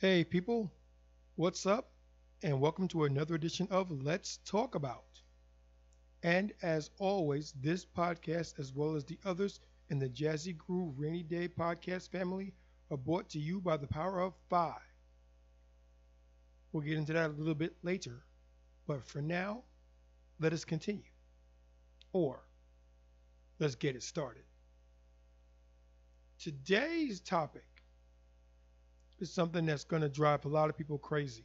Hey people, what's up? And welcome to another edition of Let's Talk About. And as always, this podcast, as well as the others in the Jazzy Groove Rainy Day podcast family, are brought to you by the power of five. We'll get into that a little bit later, but for now, let us continue. Or let's get it started. Today's topic is something that's going to drive a lot of people crazy.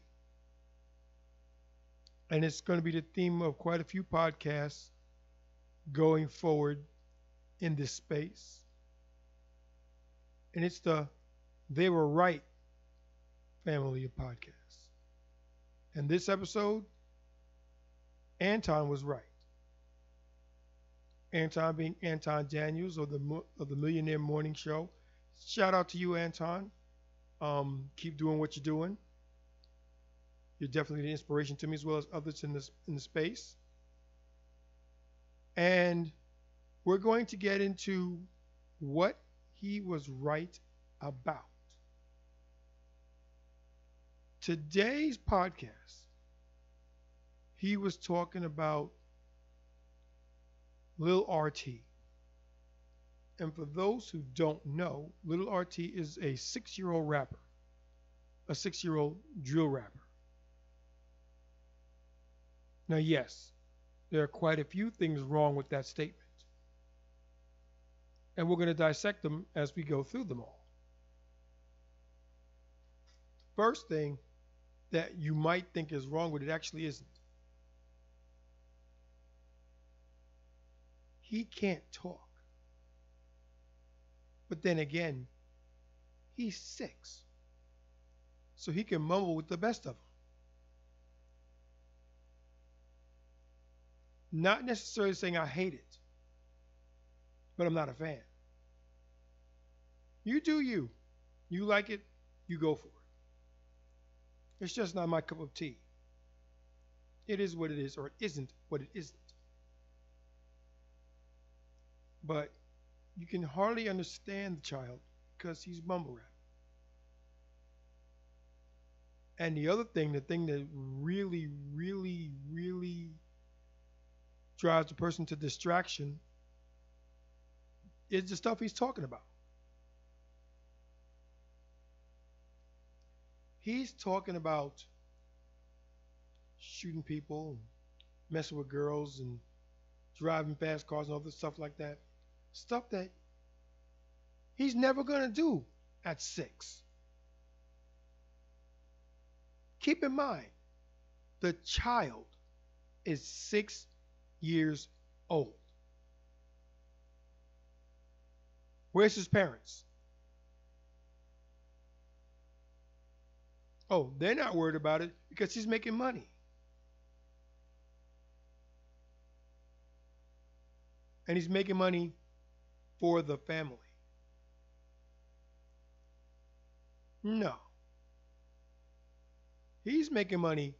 And it's going to be the theme of quite a few podcasts going forward in this space. And it's the They Were Right family of podcasts. And this episode, Anton was right. Anton being Anton Daniels of the Millionaire Morning Show. Shout out to you, Anton. Keep doing what you're doing. You're definitely an inspiration to me as well as others in the space. And we're going to get into what he was right about. Today's podcast, he was talking about Lil RT. And for those who don't know, Lil RT is a 6-year-old rapper, a 6-year-old drill rapper. Now, yes, there are quite a few things wrong with that statement. And we're going to dissect them as we go through them all. First thing that you might think is wrong with it actually isn't. He can't talk. But then again, he's 6. So he can mumble with the best of them. Not necessarily saying I hate it, but I'm not a fan. You do you. You like it, you go for it. It's just not my cup of tea. It is what it is, or it isn't what it isn't. But you can hardly understand the child because he's mumble rap. And the other thing, the thing that really, really, really drives a person to distraction is the stuff he's talking about. He's talking about shooting people, messing with girls, and driving fast cars and all this stuff like that. Stuff that he's never going to do at 6. Keep in mind, the child is 6 years old. Where's his parents? Oh, they're not worried about it because he's making money. And he's making money for the family. No. He's making money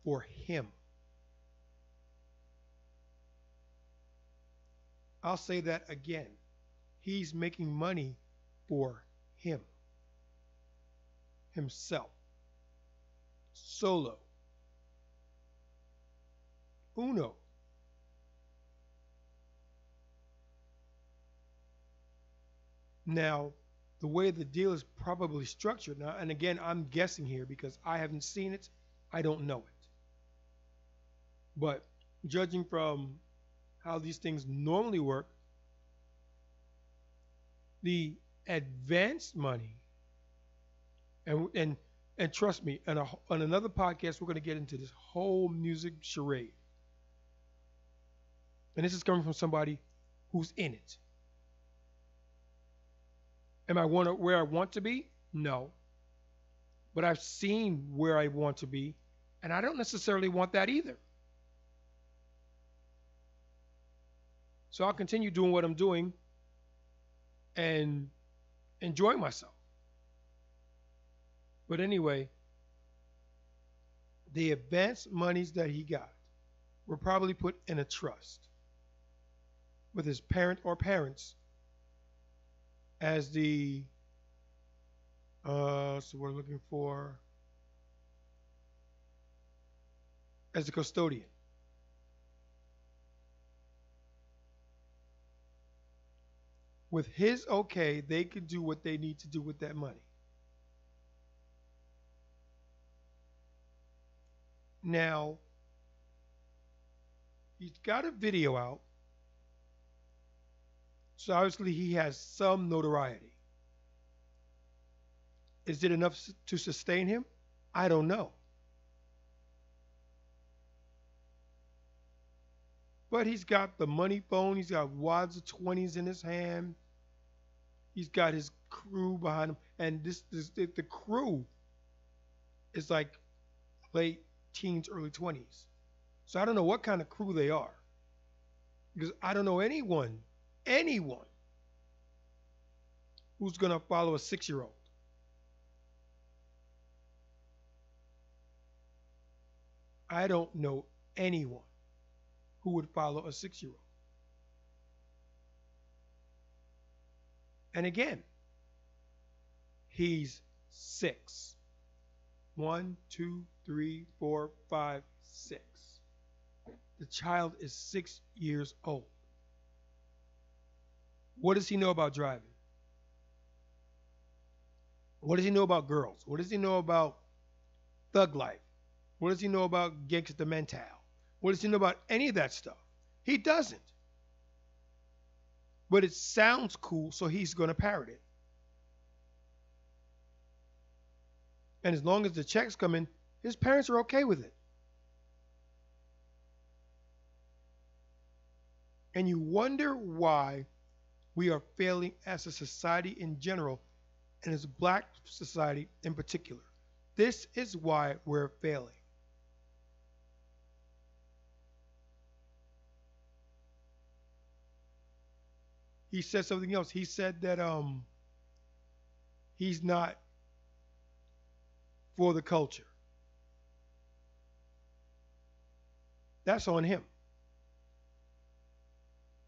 for him. I'll say that again. He's making money for him. Himself. Solo. Uno. Now, the way the deal is probably structured now, and again, I'm guessing here because I haven't seen it, I don't know it. But judging from how these things normally work, the advanced money, and trust me, on another podcast, we're going to get into this whole music charade. And this is coming from somebody who's in it. Am I where I want to be? No. But I've seen where I want to be, and I don't necessarily want that either. So I'll continue doing what I'm doing and enjoying myself. But anyway, the advanced monies that he got were probably put in a trust with his parent or parents as the So we're looking for as a custodian. With his okay, they can do what they need to do with that money. Now, he's got a video out, so obviously he has some notoriety. Is it enough to sustain him? I don't know. But he's got the money phone, he's got wads of 20s in his hand, he's got his crew behind him, and this the crew is like late teens, early 20s. So I don't know what kind of crew they are because I don't know anyone who's going to follow a 6 year old. I don't know anyone who would follow a 6 year old. And again, he's six. One, two, three, four, five, six. The child is 6 years old. What does he know about driving? What does he know about girls? What does he know about thug life? What does he know about gangster mental? What does he know about any of that stuff? He doesn't. But it sounds cool, so he's going to parrot it. And as long as the checks come in, his parents are okay with it. And you wonder why we are failing as a society in general and as a black society in particular. This is why we're failing. He said something else. He said that he's not for the culture. That's on him.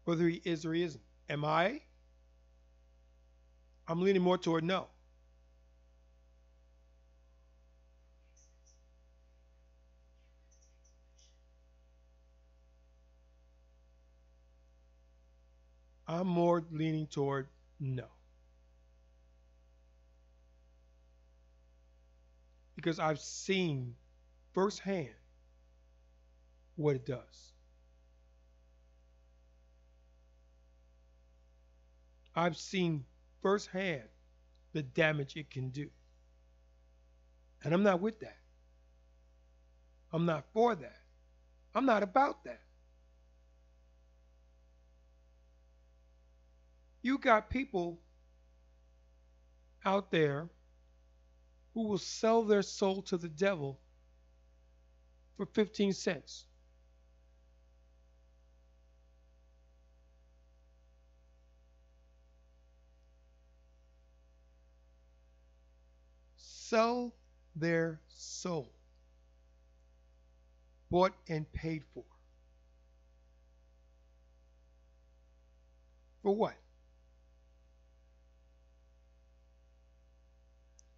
Whether he is or he isn't. Am I? I'm leaning more toward no. I'm more leaning toward no. Because I've seen firsthand what it does. I've seen firsthand the damage it can do. And I'm not with that. I'm not for that. I'm not about that. You got people out there who will sell their soul to the devil for 15 cents. Sell their soul. Bought and paid for. For what?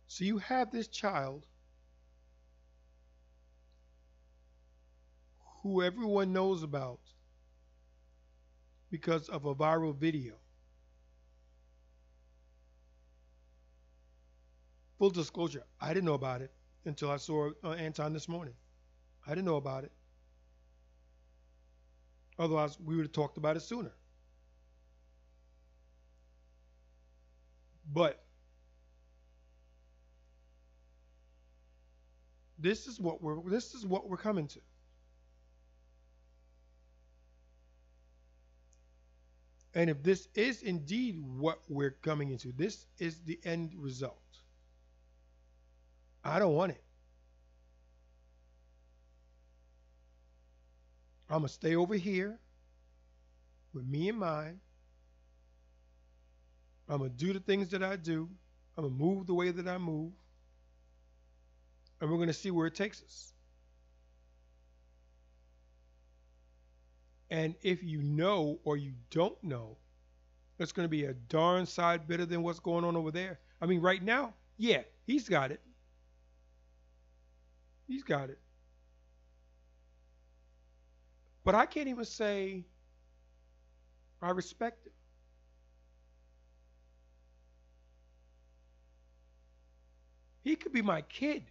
So you have this child who everyone knows about because of a viral video. Full disclosure, I didn't know about it until I saw Anton this morning. I didn't know about it. Otherwise, we would have talked about it sooner. But this is what we're coming to. And if this is indeed what we're coming into, this is the end result. I don't want it. I'm going to stay over here with me and mine. I'm going to do the things that I do. I'm going to move the way that I move. And we're going to see where it takes us. And if you know or you don't know, it's going to be a darn side better than what's going on over there. I mean, right now, Yeah, he's got it. He's got it. But I can't even say I respect him. He could be my kid.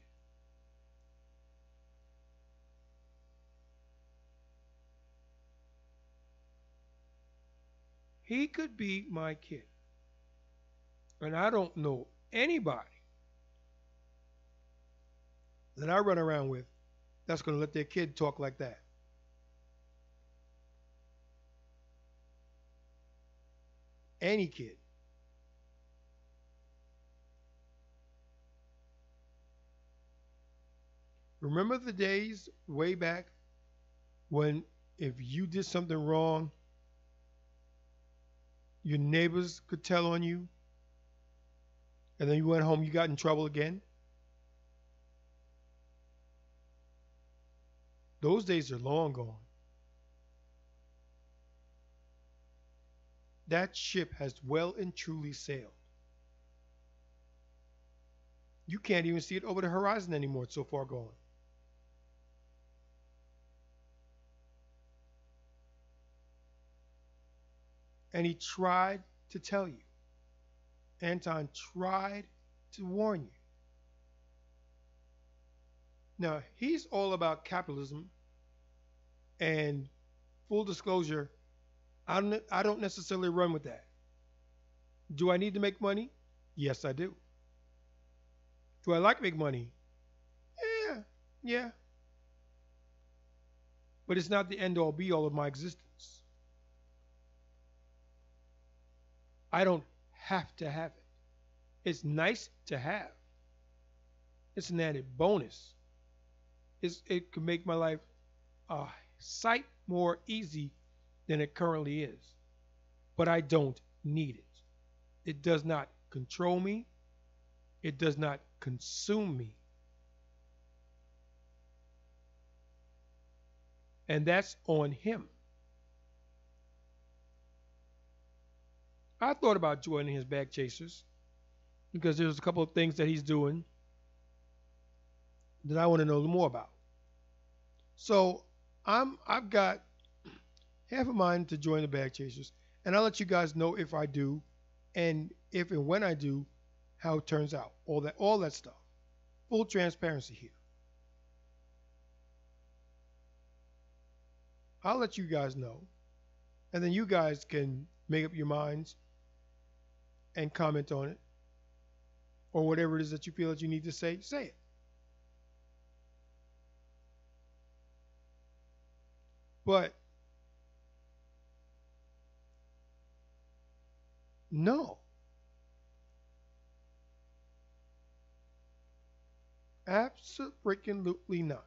He could be my kid. And I don't know anybody that I run around with that's going to let their kid talk like that. Any kid. Remember the days way back when if you did something wrong, your neighbors could tell on you, and then you went home, you got in trouble again? Those days are long gone. That ship has well and truly sailed. You can't even see it over the horizon anymore. It's so far gone. And he tried to tell you. Anton tried to warn you. Now, he's all about capitalism and full disclosure, I don't necessarily run with that. Do I need to make money? Yes, I do. Do I like to make money? Yeah, yeah. But it's not the end all be all of my existence. I don't have to have it. It's nice to have. It's an added bonus. It can make my life a sight more easy than it currently is. But I don't need it. It does not control me. It does not consume me. And that's on him. I thought about joining his bag chasers because there's a couple of things that he's doing that I want to know more about. So I've got half a mind to join the bag chasers, and I'll let you guys know if I do, and if and when I do, how it turns out. All that stuff. Full transparency here. I'll let you guys know, and then you guys can make up your minds and comment on it, or whatever it is that you feel that you need to say, say it. But no, absolutely not.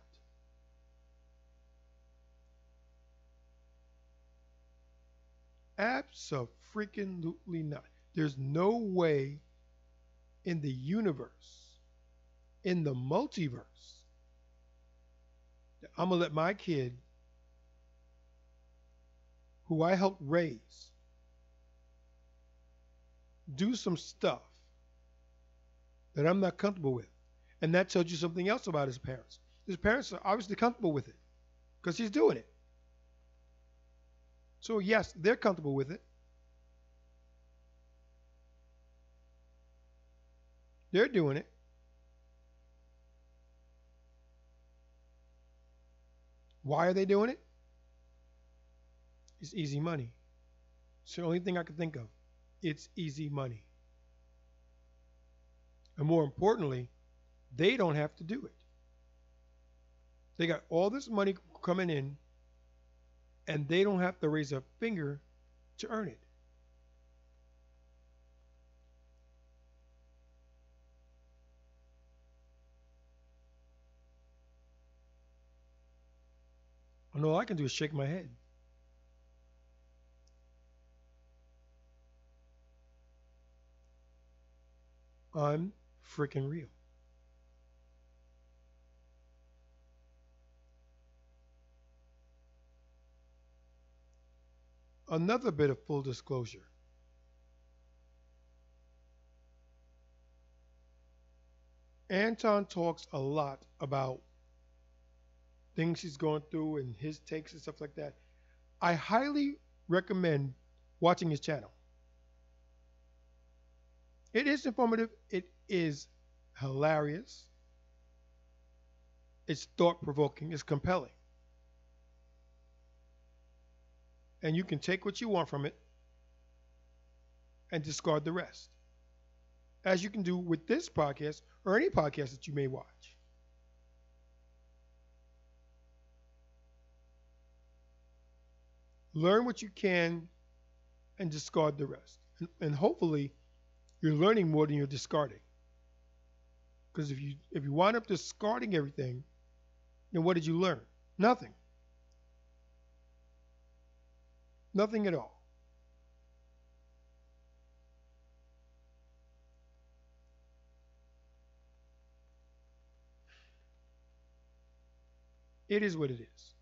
Absolutely not. There's no way in the universe, in the multiverse, that I'm going to let my kid, who I helped raise, do some stuff that I'm not comfortable with. And that tells you something else about his parents. His parents are obviously comfortable with it because he's doing it. So, yes, they're comfortable with it. They're doing it. Why are they doing it? It's easy money. It's the only thing I can think of. It's easy money. And more importantly, they don't have to do it. They got all this money coming in, and they don't have to raise a finger to earn it. And all I can do is shake my head. I'm freaking real. Another bit of full disclosure. Anton talks a lot about things he's going through and his takes and stuff like that. I highly recommend watching his channel. It is informative, it is hilarious, it's thought provoking, it's compelling. And you can take what you want from it and discard the rest, as you can do with this podcast or any podcast that you may watch. Learn what you can and discard the rest. And hopefully, you're learning more than you're discarding. Because if you wind up discarding everything, then what did you learn? Nothing. Nothing at all. It is what it is.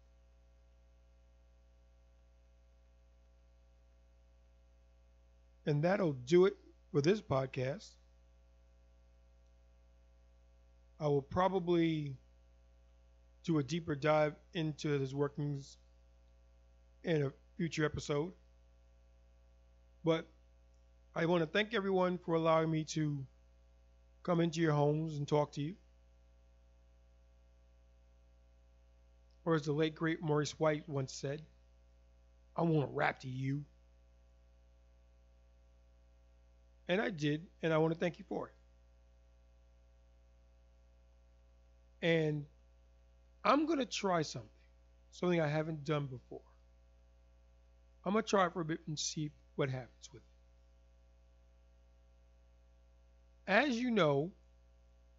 And that'll do it for this podcast. I will probably do a deeper dive into his workings in a future episode. But I want to thank everyone for allowing me to come into your homes and talk to you. Or as the late great Maurice White once said, I want to rap to you. And I did, and I want to thank you for it. And I'm going to try something I haven't done before. I'm going to try it for a bit and see what happens with it. As you know,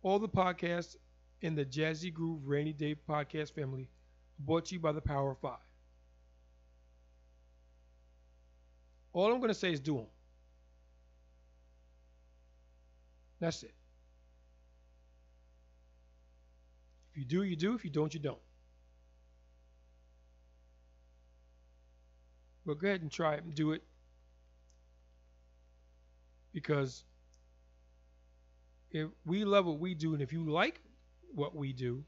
all the podcasts in the Jazzy Groove Rainy Day podcast family are brought to you by the Power of Five. All I'm going to say is do them. That's it. If you do, you do. If you don't, you don't. But go ahead and try it and do it. Because if we love what we do and if you like what we do,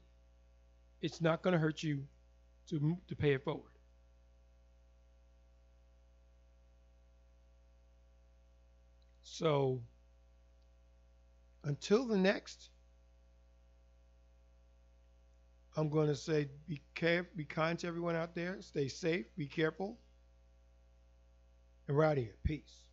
it's not going to hurt you to pay it forward. So until the next, I'm going to say be kind to everyone out there. Stay safe. Be careful. And we're out of here. Peace.